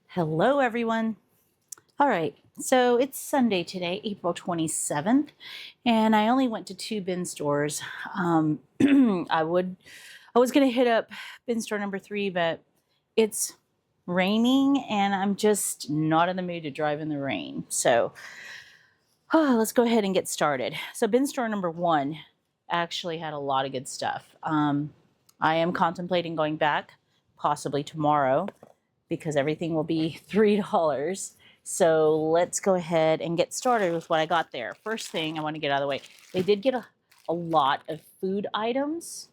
Hello, everyone. All right, so it's Sunday today, April 27th, and I only went to 2 bin stores. I was gonna hit up bin store number 3, but it's raining, and I'm just not in the mood to drive in the rain. So let's go ahead and get started. So bin store number 1 actually had a lot of good stuff. I am contemplating going back, possibly tomorrow, because everything will be $3. So let's go ahead and get started with what I got there. First thing I want to get out of the way, they did get a lot of food items.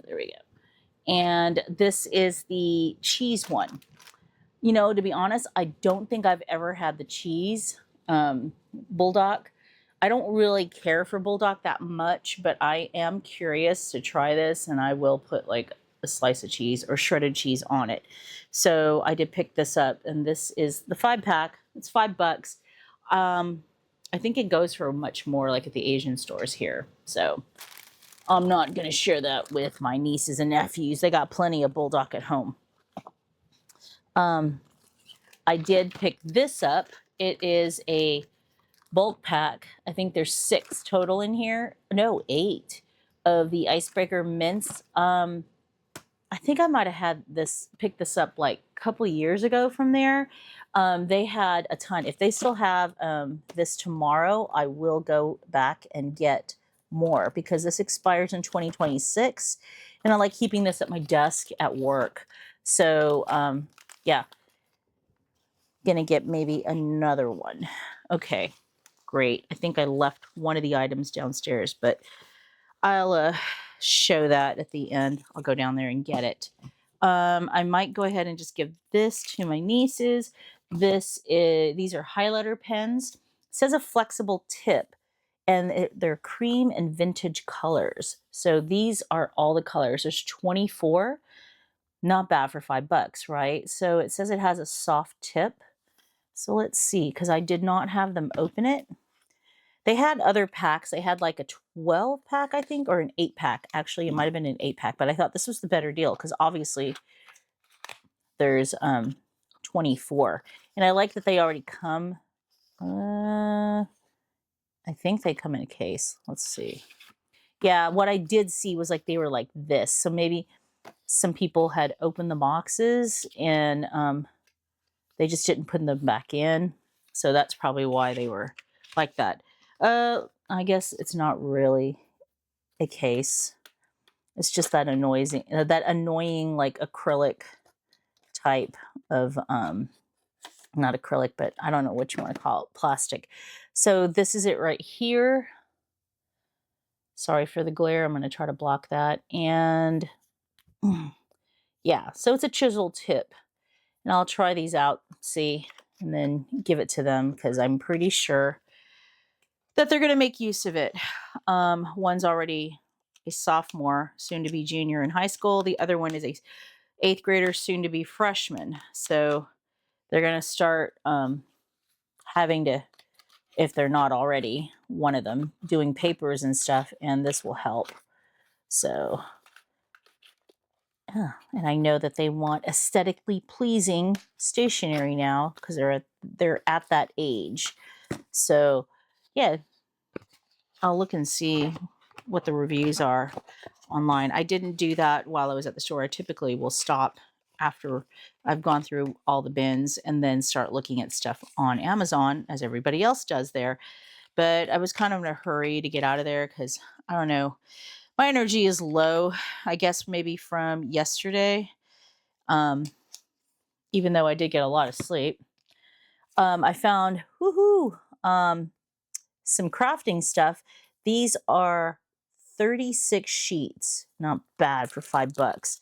There we go. And this is the cheese one. You know, to be honest, I don't think I've ever had the cheese bulldog. I don't really care for bulldog that much, but I am curious to try this, and I will put like a slice of cheese or shredded cheese on it. So I did pick this up, and this is the 5-pack. It's $5. I think it goes for much more like at the Asian stores here. So I'm not going to share that with my nieces and nephews. They got plenty of bulldog at home. I did pick this up. It is a bulk pack. I think there's 6 total in here. No, 8 of the Icebreaker mints. I think I might have had picked this up like a couple years ago from there. They had a ton. If they still have this tomorrow, I will go back and get more because this expires in 2026. And I like keeping this at my desk at work. So yeah, gonna get maybe another one. Okay, great. I think I left one of the items downstairs, but I'll show that at the end. I'll go down there and get it. I might go ahead and just give this to my nieces. These are highlighter pens. It says a flexible tip, and they're cream and vintage colors. So these are all the colors. There's 24. Not bad for $5, right? So it says it has a soft tip. So let's see, because I did not have them open it. They had other packs. They had like a 12-pack, I think, or an 8-pack. Actually, it might have been an 8-pack, but I thought this was the better deal because obviously there's 24. And I like that they already come. I think they come in a case. Let's see. Yeah, what I did see was like they were like this. So maybe some people had opened the boxes and they just didn't put them back in. So that's probably why they were like that. I guess it's not really a case. It's just that annoying like acrylic type of not acrylic, but I don't know what you want to call it, plastic. So this is it right here. Sorry for the glare. I'm going to try to block that. And yeah, so it's a chisel tip. And I'll try these out, see, and then give it to them because I'm pretty sure that they're going to make use of it. One's already a sophomore, soon to be junior in high school. The other one is a 8th grader, soon to be freshman. So they're going to start having to, if they're not already, one of them doing papers and stuff, and this will help. So, and I know that they want aesthetically pleasing stationery now because they're at that age. So, yeah, I'll look and see what the reviews are online. I didn't do that while I was at the store. I typically will stop after I've gone through all the bins and then start looking at stuff on Amazon as everybody else does there. But I was kind of in a hurry to get out of there because I don't know, my energy is low, I guess maybe from yesterday. Even though I did get a lot of sleep. I found some crafting stuff. These are 36 sheets. Not bad for $5.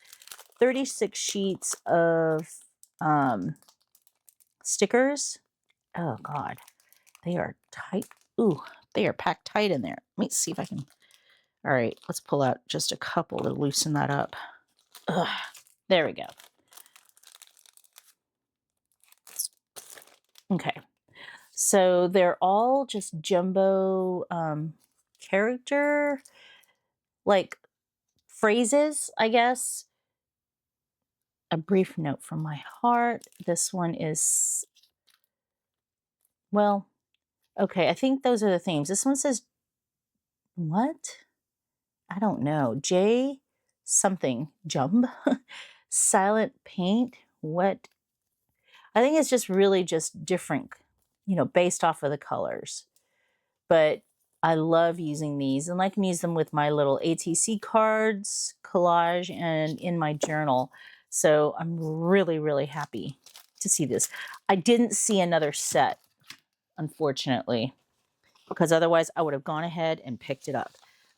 36 sheets of stickers. Oh God, they are tight. Ooh, they are packed tight in there. Let me see if I can. All right, let's pull out just a couple to loosen that up. Ugh, there we go. Okay, so they're all just jumbo character, like phrases, I guess. A brief note from my heart. This one is, well, okay, I think those are the themes. This one says, what? I don't know. J something, jump, silent paint. What? I think it's just really just different, based off of the colors. But I love using these, and I can use them with my little ATC cards, collage, and in my journal. So I'm really, really happy to see this. I didn't see another set, unfortunately, because otherwise I would have gone ahead and picked it up.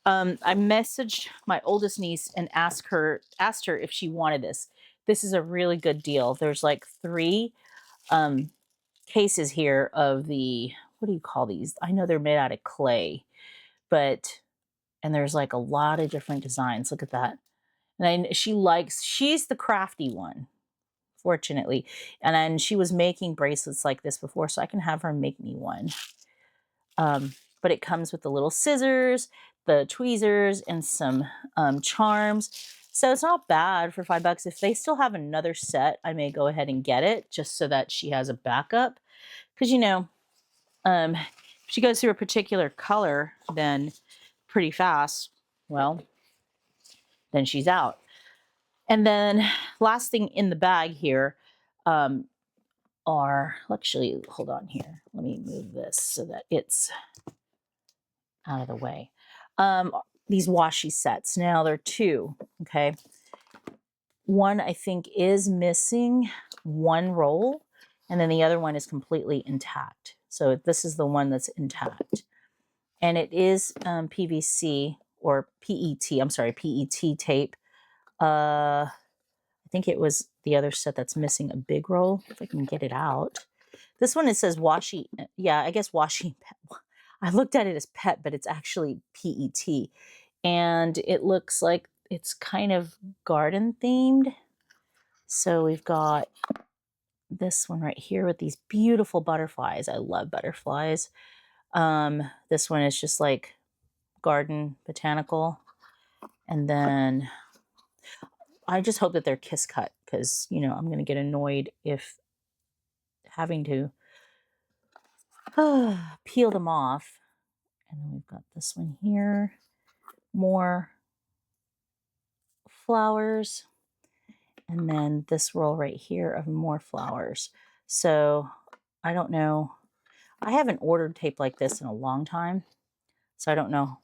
I messaged my oldest niece and asked her if she wanted this. This is a really good deal. There's like 3 cases here of the, what do you call these? I know they're made out of clay, and there's like a lot of different designs. Look at that. And she's the crafty one, fortunately. And then she was making bracelets like this before, so I can have her make me one. But it comes with the little scissors, the tweezers, and some charms. So it's not bad for $5. If they still have another set, I may go ahead and get it just so that she has a backup. Because, if she goes through a particular color, then pretty fast, well, then she's out. And then last thing in the bag here are, actually, hold on here. Let me move this so that it's out of the way. These washi sets. Now there are 2, okay? One I think is missing 1 roll, and then the other one is completely intact. So this is the one that's intact. And it is PVC or PET, I'm sorry, PET tape. I think it was the other set that's missing a big roll, if I can get it out. This one, it says washi, yeah, I guess washi. I looked at it as PET, but it's actually PET. And it looks like it's kind of garden themed. So we've got this one right here with these beautiful butterflies. I love butterflies. This one is just like garden botanical. And then I just hope that they're kiss cut, because, I'm going to get annoyed if having to peel them off. And then we've got this one here. More flowers. And then this roll right here of more flowers. So I don't know. I haven't ordered tape like this in a long time, so I don't know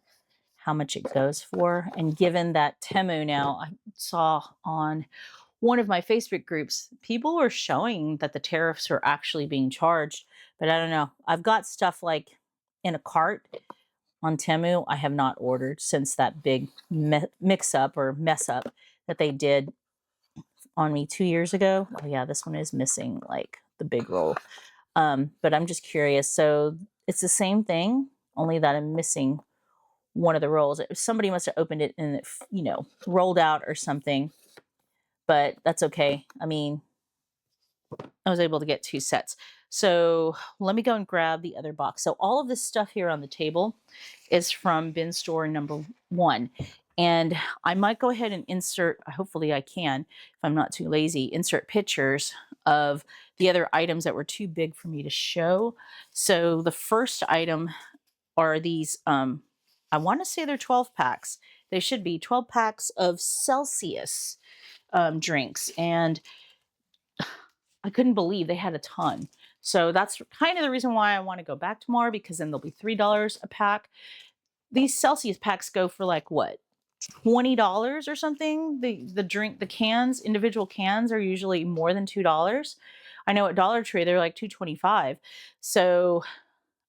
how much it goes for. And given that Temu now, I saw on one of my Facebook groups, people were showing that the tariffs are actually being charged, but I don't know. I've got stuff like in a cart on Temu. I have not ordered since that big mess up that they did on me 2 years ago. Oh yeah, this one is missing like the big roll. But I'm just curious. So it's the same thing, only that I'm missing one of the rolls. Somebody must have opened it and it, rolled out or something. But that's okay. I mean, I was able to get 2 sets. So let me go and grab the other box. So all of this stuff here on the table is from bin store number 1. And I might go ahead and insert, hopefully I can, if I'm not too lazy, insert pictures of the other items that were too big for me to show. So the first item are these, I want to say they're 12 packs. They should be 12 packs of Celsius drinks. And I couldn't believe they had a ton. So that's kind of the reason why I want to go back tomorrow, because then they'll be $3 a pack. These Celsius packs go for like what? $20 or something. The cans, individual cans, are usually more than $2. I know at Dollar Tree they're like $2.25. So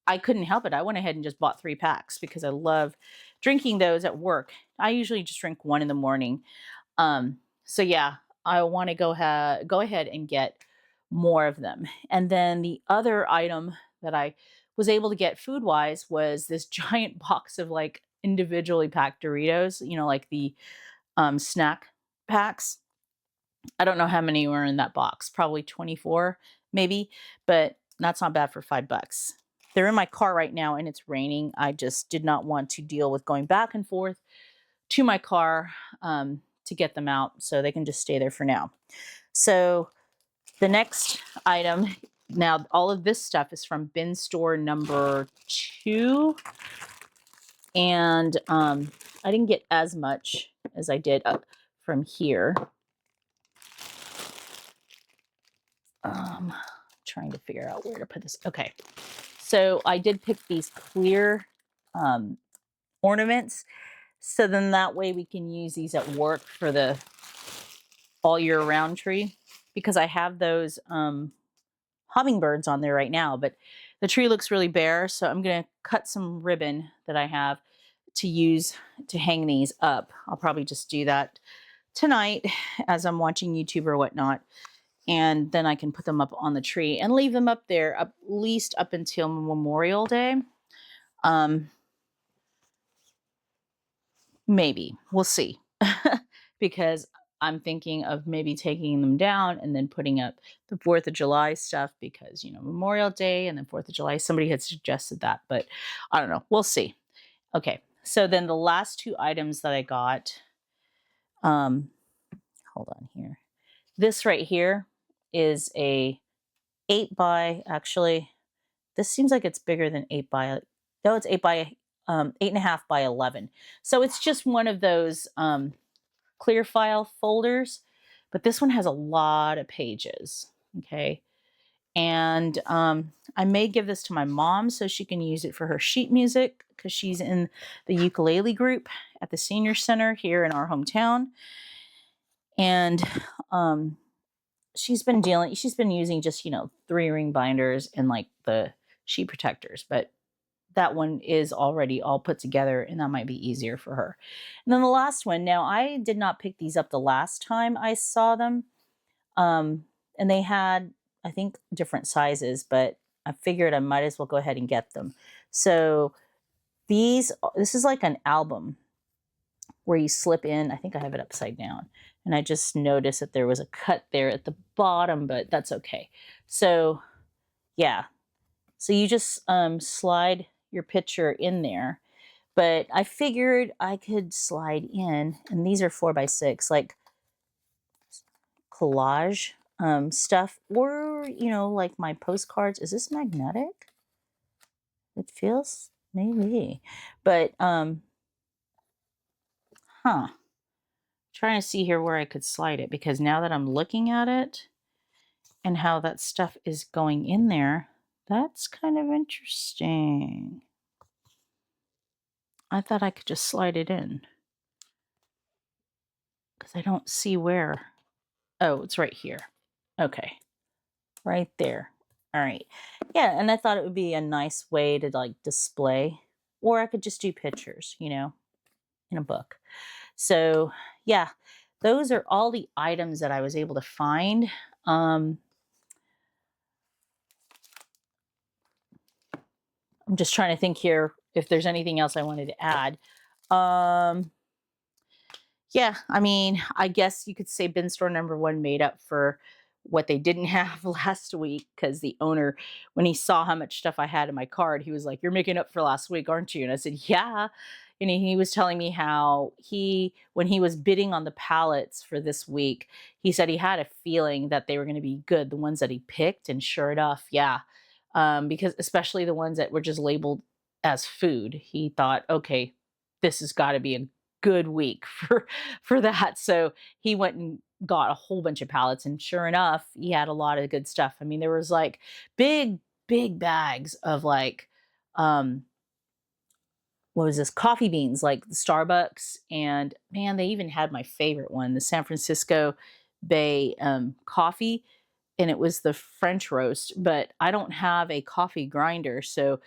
I couldn't help it. I went ahead and just bought 3 packs because I love drinking those at work. I usually just drink 1 in the morning. So yeah, I want to go ahead and get more of them. And then the other item that I was able to get food-wise was this giant box of like individually packed Doritos, like the snack packs. I don't know how many were in that box, probably 24 maybe, but that's not bad for $5. They're in my car right now and it's raining. I just did not want to deal with going back and forth to my car to get them out, so they can just stay there for now. So the next item, now all of this stuff is from bin store number 2, and I didn't get as much as I did from here. Trying to figure out where to put this. Okay, so I did pick these clear ornaments, so then that way we can use these at work for the all year round tree, because I have those hummingbirds on there right now, but the tree looks really bare, so I'm going to cut some ribbon that I have to use to hang these up. I'll probably just do that tonight as I'm watching YouTube or whatnot, and then I can put them up on the tree and leave them up there at least up until Memorial Day. Maybe. We'll see. Because I'm thinking of maybe taking them down and then putting up the 4th of July stuff, because, you know, Memorial Day and then 4th of July, somebody had suggested that, but I don't know. We'll see. Okay. So then the last 2 items that I got, hold on here. This right here is a 8 by, actually, this seems like it's bigger than 8 by, no, it's 8 by 8.5 by 11. So it's just one of those clear file folders, but this one has a lot of pages. Okay. And I may give this to my mom so she can use it for her sheet music, because she's in the ukulele group at the senior center here in our hometown. And she's been using just, you know, 3-ring binders and like the sheet protectors, but that one is already all put together, and that might be easier for her. And then the last one, now I did not pick these up the last time I saw them. And they had, I think, different sizes, but I figured I might as well go ahead and get them. So this is like an album where you slip in. I think I have it upside down, and I just noticed that there was a cut there at the bottom, but that's okay. So yeah, so you just slide your picture in there, but I figured I could slide in, and these are 4 by 6, like collage stuff, or, you know, like my postcards. Is this magnetic? It feels, maybe, but trying to see here where I could slide it, because now that I'm looking at it and how that stuff is going in there, that's kind of interesting. I thought I could just slide it in, because I don't see where. Oh, it's right here. Okay. Right there. All right. Yeah, and I thought it would be a nice way to like display, or I could just do pictures, you know, in a book. So yeah, those are all the items that I was able to find. I'm just trying to think here if there's anything else I wanted to add. Yeah, I mean, I guess you could say bin store number 1 made up for what they didn't have last week, because the owner, when he saw how much stuff I had in my card, he was like, "You're making up for last week, aren't you?" And I said, "Yeah." And he was telling me how when he was bidding on the pallets for this week, he said he had a feeling that they were going to be good, the ones that he picked. And sure enough, yeah. Because especially the ones that were just labeled as food, he thought, okay, this has got to be a good week for that. So he went and got a whole bunch of pallets, and sure enough, he had a lot of good stuff. I mean, there was like big bags of like what was this, coffee beans, like Starbucks, and man, they even had my favorite one, the San Francisco Bay coffee, and it was the French roast. But I don't have a coffee grinder, so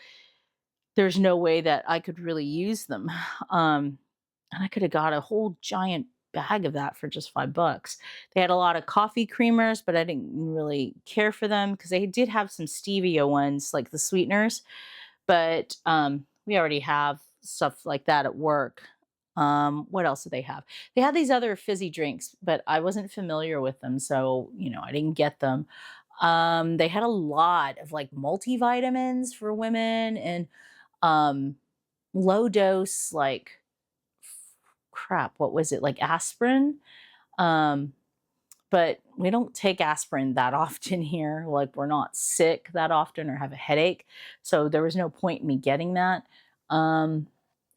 there's no way that I could really use them. And I could have got a whole giant bag of that for just $5. They had a lot of coffee creamers, but I didn't really care for them, because they did have some stevia ones, like the sweeteners. But we already have stuff like that at work. What else did they have? They had these other fizzy drinks, but I wasn't familiar with them, so, you know, I didn't get them. They had a lot of like multivitamins for women, and low dose, like crap, what was it, like aspirin? But we don't take aspirin that often here. Like we're not sick that often or have a headache. So there was no point in me getting that.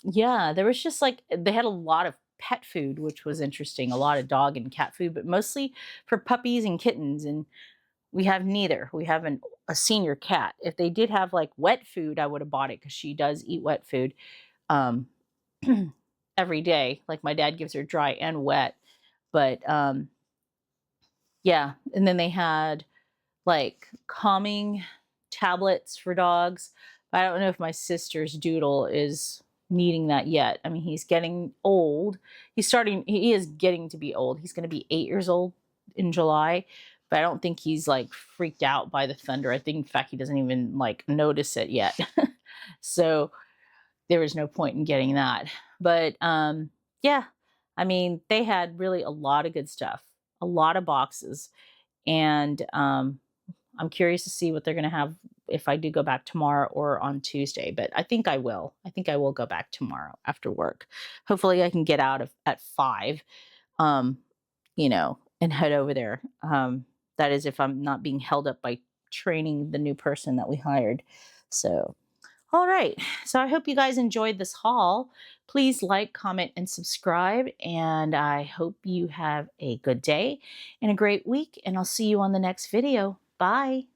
Yeah, there was just like, they had a lot of pet food, which was interesting, a lot of dog and cat food, but mostly for puppies and kittens. And we have neither. We have a senior cat. If they did have like wet food, I would have bought it because she does eat wet food um, every day. Like my dad gives her dry and wet. But yeah, and then they had like calming tablets for dogs. I don't know if my sister's Doodle is needing that yet. I mean, he's getting old. He is getting to be old. He's going to be 8 years old in July, but I don't think he's like freaked out by the thunder. I think, in fact, he doesn't even like notice it yet. So there was no point in getting that. But yeah, I mean, they had really a lot of good stuff, a lot of boxes. And I'm curious to see what they're going to have if I do go back tomorrow or on Tuesday, but I think I will. I think I will go back tomorrow after work. Hopefully I can get out at 5, um, and head over there. That is if I'm not being held up by training the new person that we hired. So, all right. So I hope you guys enjoyed this haul. Please like, comment, and subscribe. And I hope you have a good day and a great week. And I'll see you on the next video. Bye.